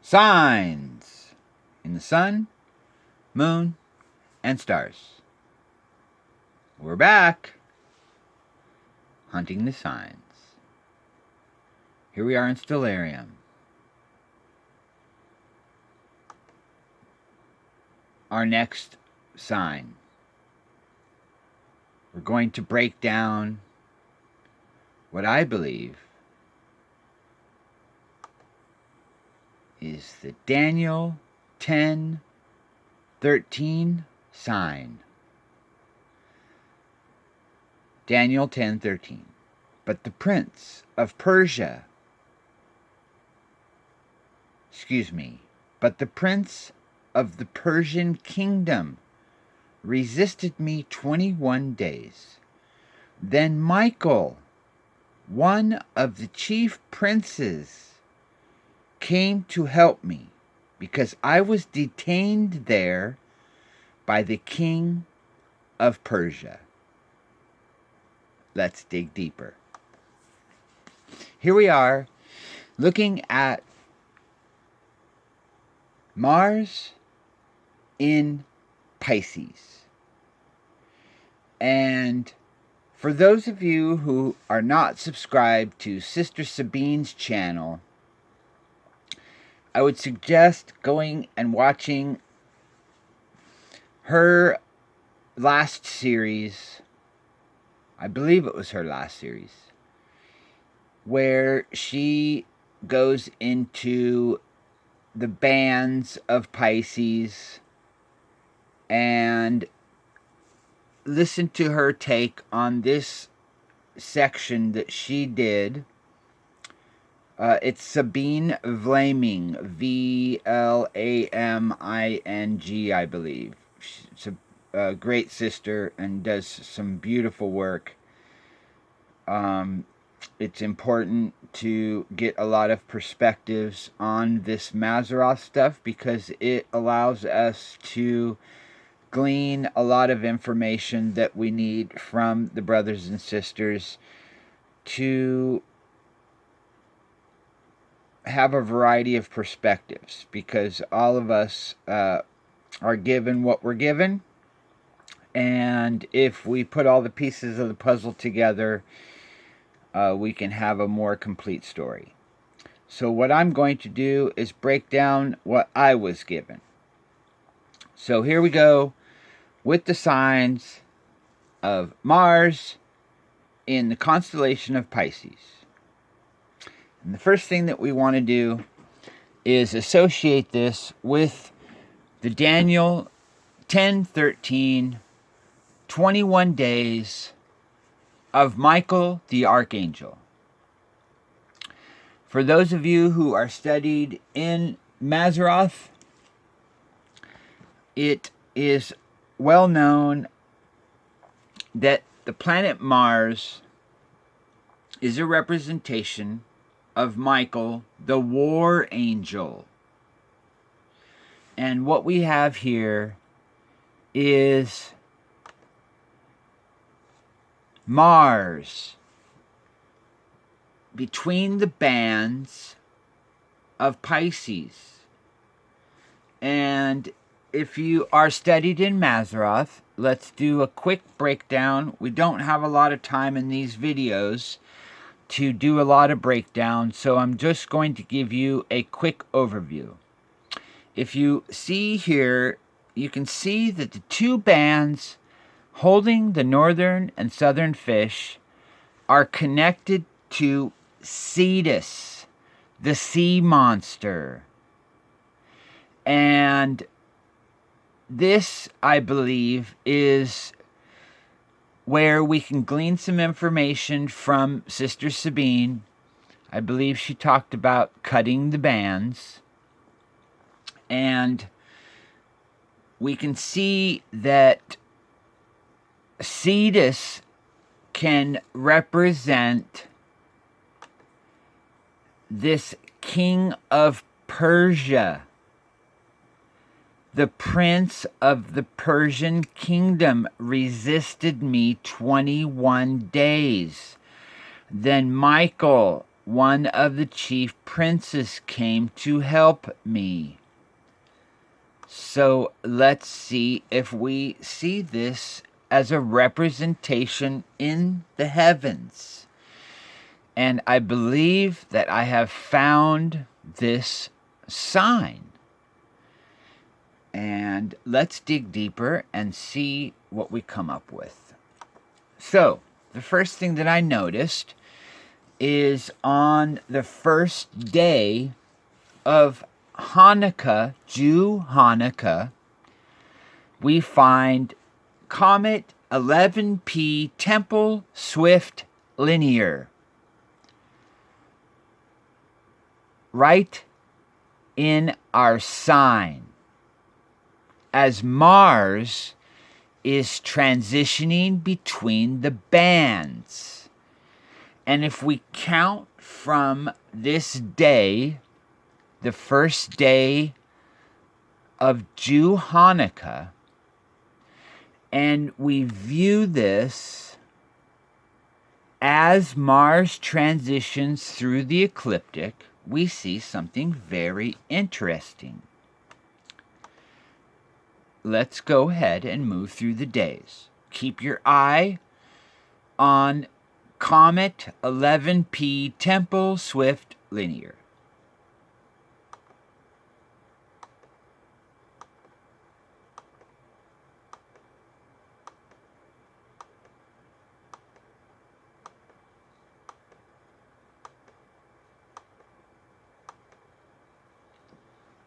Signs in the sun, moon, and stars. We're back. Hunting the signs. Here we are in Stellarium. Our next sign. We're going to break down what I believe is the Daniel 10:13 sign. Daniel 10:13. But the prince of Persia, but the prince of the Persian kingdom resisted me 21 days. Then Michael, one of the chief princes, came to help me because I was detained there by the king of Persia. Let's dig deeper. Here we are looking at Mars in Pisces. And for those of you who are not subscribed to Sister Sabine's channel, I would suggest going and watching her last series. I believe it was her last series, where she goes into the bands of Pisces and listen to her take on this section that she did. It's Sabine Vlaming, Vlaming, I believe. She's a great sister and does some beautiful work. It's important to get a lot of perspectives on this Mazzaroth stuff because it allows us to glean a lot of information that we need from the brothers and sisters to have a variety of perspectives, because all of us are given what we're given, and if we put all the pieces of the puzzle together, we can have a more complete story. So what I'm going to do is break down what I was given. So here we go with the signs of Mars in the constellation of Pisces. And the first thing that we want to do is associate this with the Daniel 10:13, 21 days of Michael the Archangel. For those of you who are studied in Mazzaroth, it is well known that the planet Mars is a representation of Michael, the war angel. And what we have here is Mars between the bands of Pisces. And if you are studied in Mazzaroth, let's do a quick breakdown. We don't have a lot of time in these videos to do a lot of breakdown, so I'm just going to give you a quick overview. If you see here, you can see that the two bands holding the northern and southern fish are connected to CETUS, the sea monster. And this, I believe, is where we can glean some information from Sister Sabine. I believe she talked about cutting the bands. And we can see that CETUS can represent this king of Persia, the prince of the Persian kingdom, resisted me 21 days. Then Michael, one of the chief princes came to help me. So let's see if we see this as a representation in the heavens. And I believe that I have found this sign. And let's dig deeper and see what we come up with. So, the first thing that I noticed is on the first day of Hanukkah, Jew Hanukkah, we find Comet 11P Temple Swift Linear. Right in our sign. As Mars is transitioning between the bands. And if we count from this day, the first day of Jew Hanukkah, and we view this as Mars transitions through the ecliptic, we see something very interesting. Let's go ahead and move through the days. Keep your eye on Comet 11P Temple Swift Linear.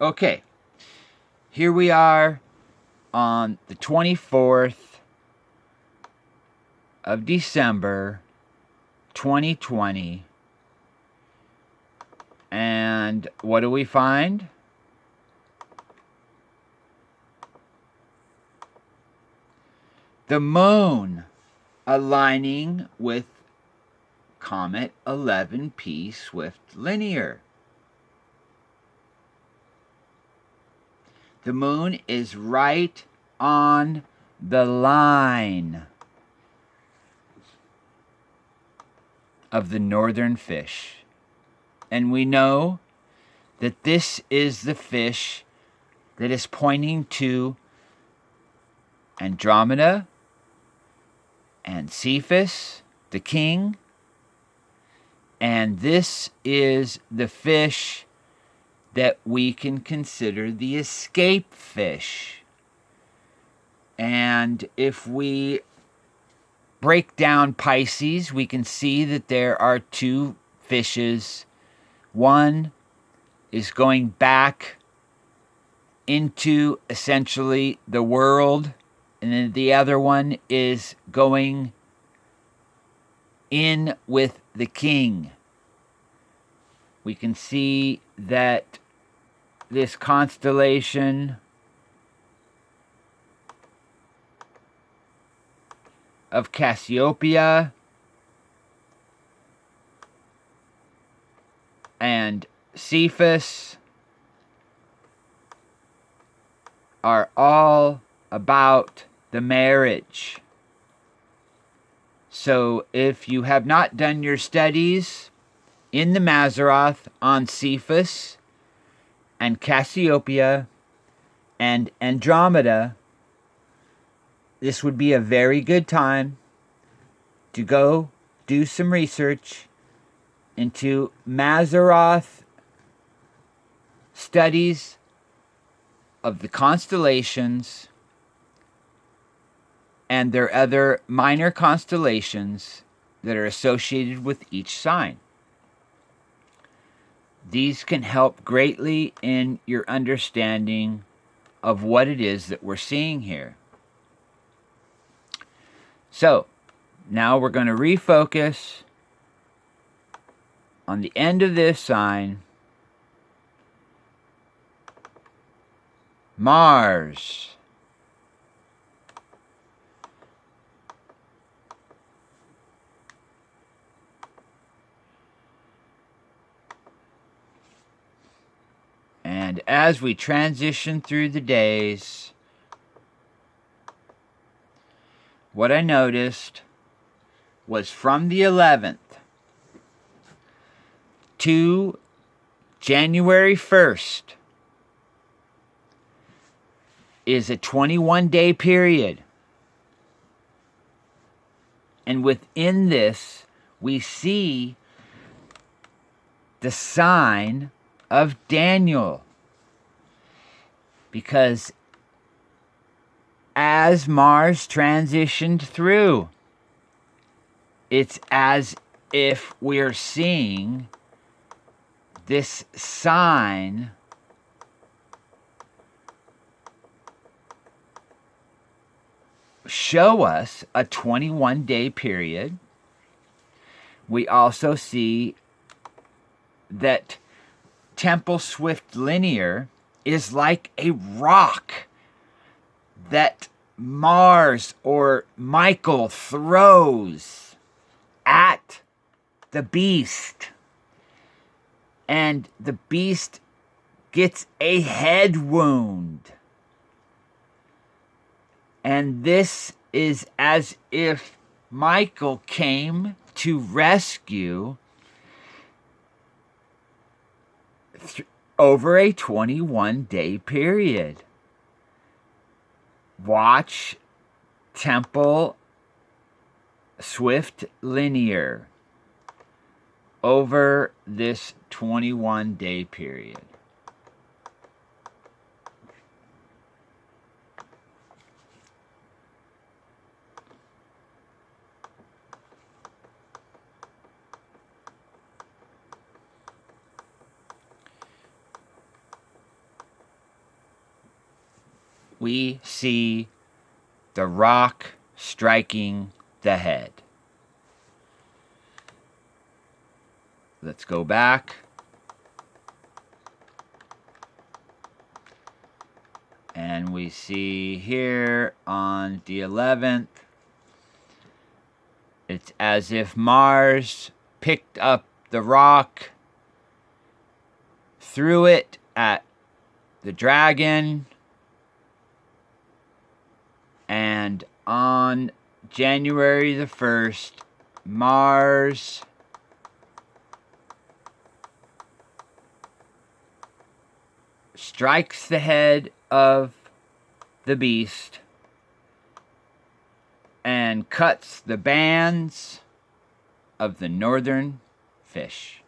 Okay, here we are on the 24th of December, 2020. And what do we find? The moon aligning with Comet 11P Swift Linear. The moon is right on the line of the northern fish. And we know that this is the fish that is pointing to Andromeda and Cephas, the king. And this is the fish that we can consider the escape fish. And if we break down Pisces, we can see that there are two fishes. One is going back into essentially the world, and then the other one is going in with the king. We can see that this constellation of Cassiopeia and Cephas are all about the marriage. So if you have not done your studies in the Mazzaroth on Cephas and Cassiopeia and Andromeda, this would be a very good time to go do some research into Mazzaroth studies of the constellations and their other minor constellations that are associated with each sign. These can help greatly in your understanding of what it is that we're seeing here. So, now we're going to refocus on the end of this sign, Mars. And as we transition through the days, what I noticed was from the 11th, to January 1st is a 21-day period. And within this, we see the sign of Daniel. Because as Mars transitioned through, it's as if we're seeing this sign show us a 21-day period. We also see that Temple Swift Linear is like a rock that Mars or Michael throws at the beast. And the beast gets a head wound. And this is as if Michael came to rescue over a 21-day period. Watch Temple Swift Linear over this 21-day period. We see the rock striking the head. Let's go back. And we see here on the 11th, it's as if Mars picked up the rock, threw it at the dragon, and on January the 1st, Mars strikes the head of the beast and cuts the bands of the northern fish.